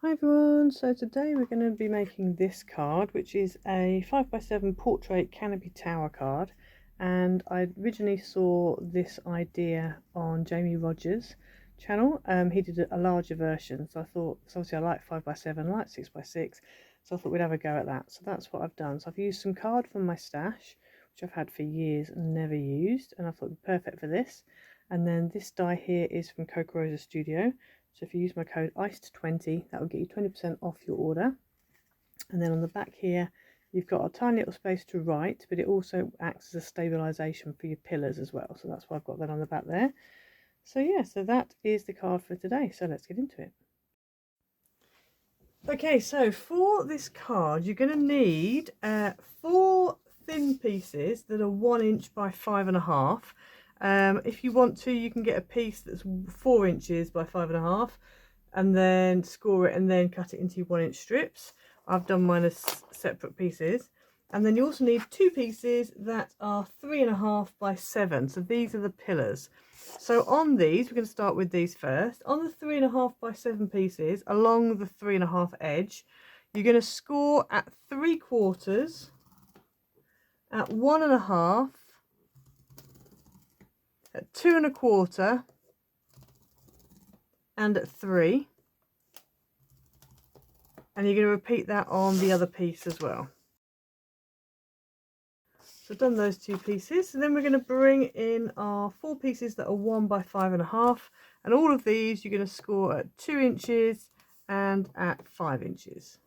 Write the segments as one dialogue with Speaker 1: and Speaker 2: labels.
Speaker 1: Hi everyone, so today we're going to be making this card, which is a 5x7 portrait Canopy Tower card, and I originally saw this idea on Jamie Rogers' channel. He did a larger version, so I thought, so obviously I like 5x7, I like 6x6, so I thought we'd have a go at that. So that's what I've done. So I've used some card from my stash, which I've had for years and never used, and I thought it'd be perfect for this. And then this die here is from Rosa Studio. So if you use my code ICED20, that will get you 20% off your order. And then on the back here, you've got a tiny little space to write, but it also acts as a stabilisation for your pillars as well. So that's why I've got that on the back there. So yeah, so that is the card for today. So let's get into it. Okay, so for this card, you're going to need 4 thin pieces that are 1 inch by 5.5. If you want to, you can get a piece that's 4 inches by 5.5 and then score it and then cut it into 1 inch strips. I've done mine as separate pieces. And then you also need 2 pieces that are 3.5 by 7. So these are the pillars. So on these, we're going to start with these first. On the 3.5 by 7 pieces, along the 3.5 edge, you're going to score at 3/4, at 1.5, at 2.25, and at 3, and you're going to repeat that on the other piece as well. So I've done those 2 pieces, and then we're going to bring in our 4 pieces that are 1 by 5.5, and all of these you're going to score at 2 inches and at 5 inches.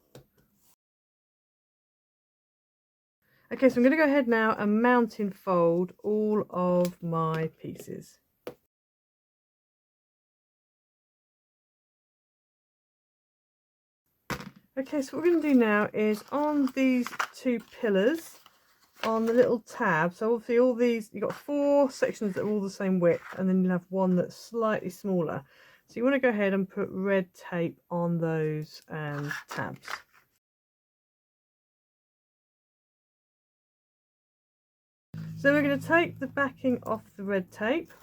Speaker 1: Okay, so I'm going to go ahead now and mountain fold all of my pieces. Okay, so what we're going to do now is on these 2 pillars, on the little tab, so obviously all these, you've got 4 sections that are all the same width, and then you'll have one that's slightly smaller. So you want to go ahead and put red tape on those tabs. So we're going to take the backing off the red tape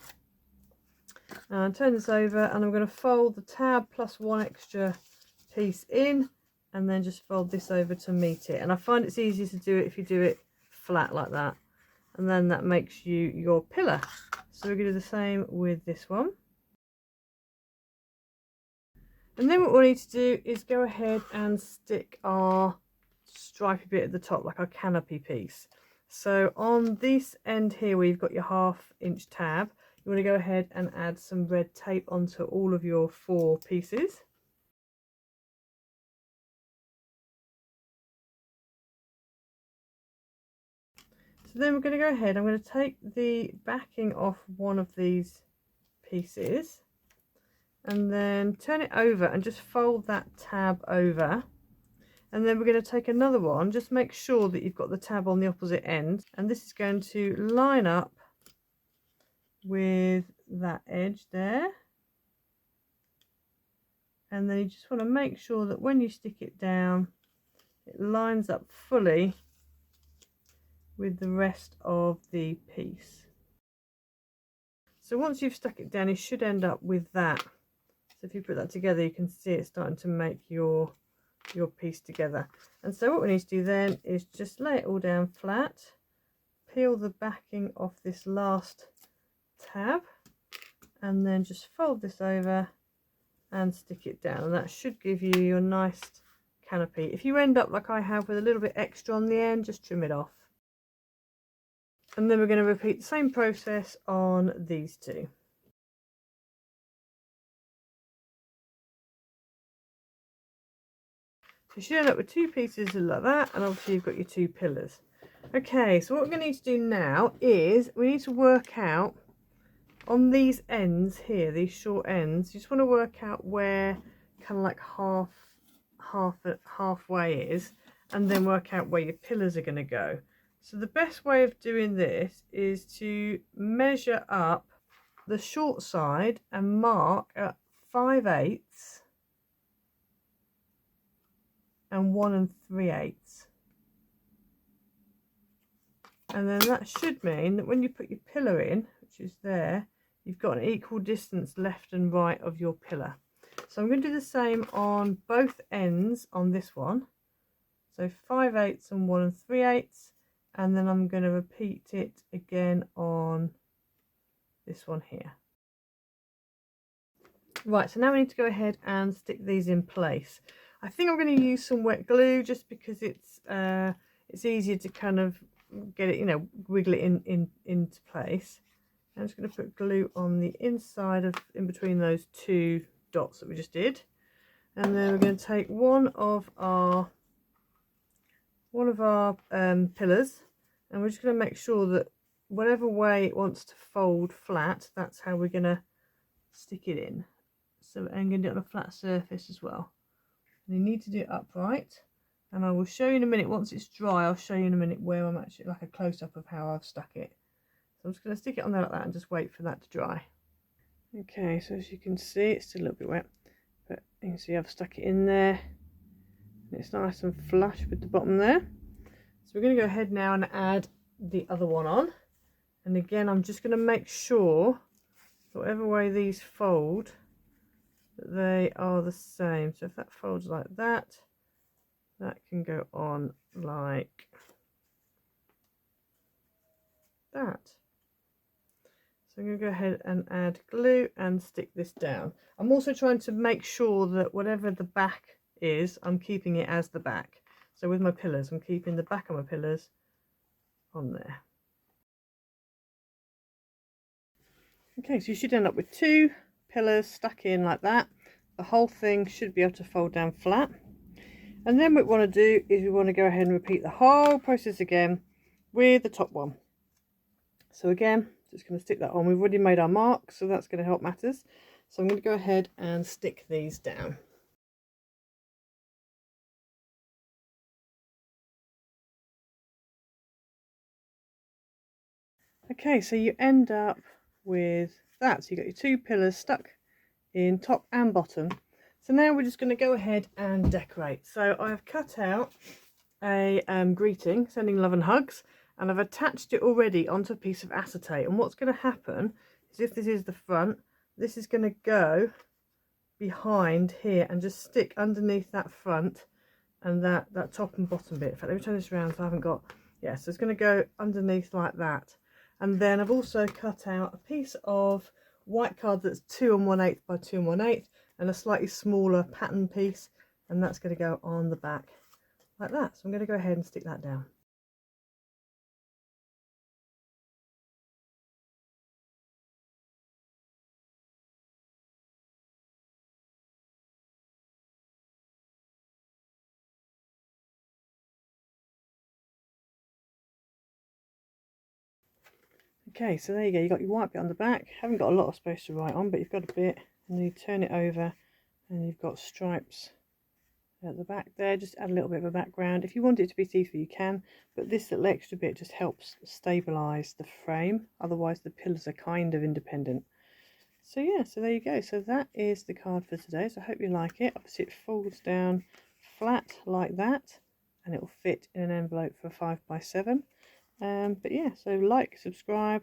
Speaker 1: and turn this over, and I'm going to fold the tab plus 1 extra piece in, and then just fold this over to meet it. And I find it's easier to do it if you do it flat like that, and then that makes you your pillar. So we're going to do the same with this one. And then what we need to do is go ahead and stick our stripy bit at the top, like our canopy piece. So on this end here where you've got your 1/2 inch tab, you want to go ahead and add some red tape onto all of your 4 pieces. So then we're going to go ahead, I'm going to take the backing off one of these pieces and then turn it over and just fold that tab over. And then we're going to take another one, just make sure that you've got the tab on the opposite end, and this is going to line up with that edge there. And then you just want to make sure that when you stick it down, it lines up fully with the rest of the piece. So once you've stuck it down, you should end up with that. So if you put that together, you can see it starting to make your piece together. And so what we need to do then is just lay it all down flat, peel the backing off this last tab, and then just fold this over and stick it down, and that should give you your nice canopy. If you end up like I have with a little bit extra on the end, just trim it off. And then we're going to repeat the same process on these 2. You should end up with 2 pieces like that, and obviously you've got your 2 pillars. Okay, so what we're going to need to do now is we need to work out on these ends here, these short ends, you just want to work out where kind of like halfway is, and then work out where your pillars are going to go. So the best way of doing this is to measure up the short side and mark at 5/8 and 1 3/8, and then that should mean that when you put your pillar in, which is there, you've got an equal distance left and right of your pillar. So I'm going to do the same on both ends on this one. So 5/8 and 1 3/8, and then I'm going to repeat it again on this one here. Right, so now we need to go ahead and stick these in place. I think I'm going to use some wet glue just because it's easier to kind of get it, you know, wiggle it into place. I'm just going to put glue on the inside of, in between those two dots that we just did, and then we're going to take one of our pillars, and we're just going to make sure that whatever way it wants to fold flat, that's how we're going to stick it in. So I'm going to do it on a flat surface as well. And you need to do it upright, and I will show you in a minute. Once it's dry, I'll show you in a minute where I'm actually, like a close-up of how I've stuck it. So I'm just going to stick it on there like that and just wait for that to dry. Okay, so as you can see, it's still a little bit wet, but you can see I've stuck it in there. It's nice and flush with the bottom there. So we're going to go ahead now and add the other one on. And again, I'm just going to make sure that whatever way these fold, that they are the same. So if that folds like that, that can go on like that. So I'm going to go ahead and add glue and stick this down. I'm also trying to make sure that whatever the back is, I'm keeping it as the back. So with my pillars, I'm keeping the back of my pillars on there. Okay, so you should end up with two pillars stuck in like that. The whole thing should be able to fold down flat. And then what we want to do is we want to go ahead and repeat the whole process again with the top one. So again, just going to stick that on. We've already made our mark, so that's going to help matters. So I'm going to go ahead and stick these down. Okay, so you end up with that. So you've got your two pillars stuck in top and bottom. So now we're just going to go ahead and decorate. So I've cut out a greeting, sending love and hugs, and I've attached it already onto a piece of acetate. And what's going to happen is, if this is the front, this is going to go behind here and just stick underneath that front and that top and bottom bit. In fact, let me turn this around so I haven't got, yeah, so it's going to go underneath like that. And then I've also cut out a piece of white card that's 2 1/8 by 2 1/8 and a slightly smaller pattern piece, and that's going to go on the back like that. So I'm going to go ahead and stick that down. Okay, so there you go, you've got your white bit on the back. Haven't got a lot of space to write on, but you've got a bit, and then you turn it over and you've got stripes at the back there. Just add a little bit of a background. If you want it to be see-through, you can, but this little extra bit just helps stabilize the frame, otherwise the pillars are kind of independent. So yeah, so there you go. So that is the card for today. So I hope you like it. Obviously it folds down flat like that, and it will fit in an envelope for 5 by 7. But yeah, so like, subscribe,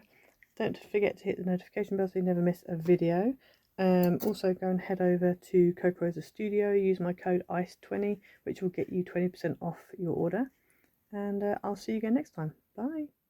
Speaker 1: don't forget to hit the notification bell so you never miss a video. Also go and head over to Coprosa Studio, use my code ICE20, which will get you 20% off your order, and I'll see you again next time. Bye.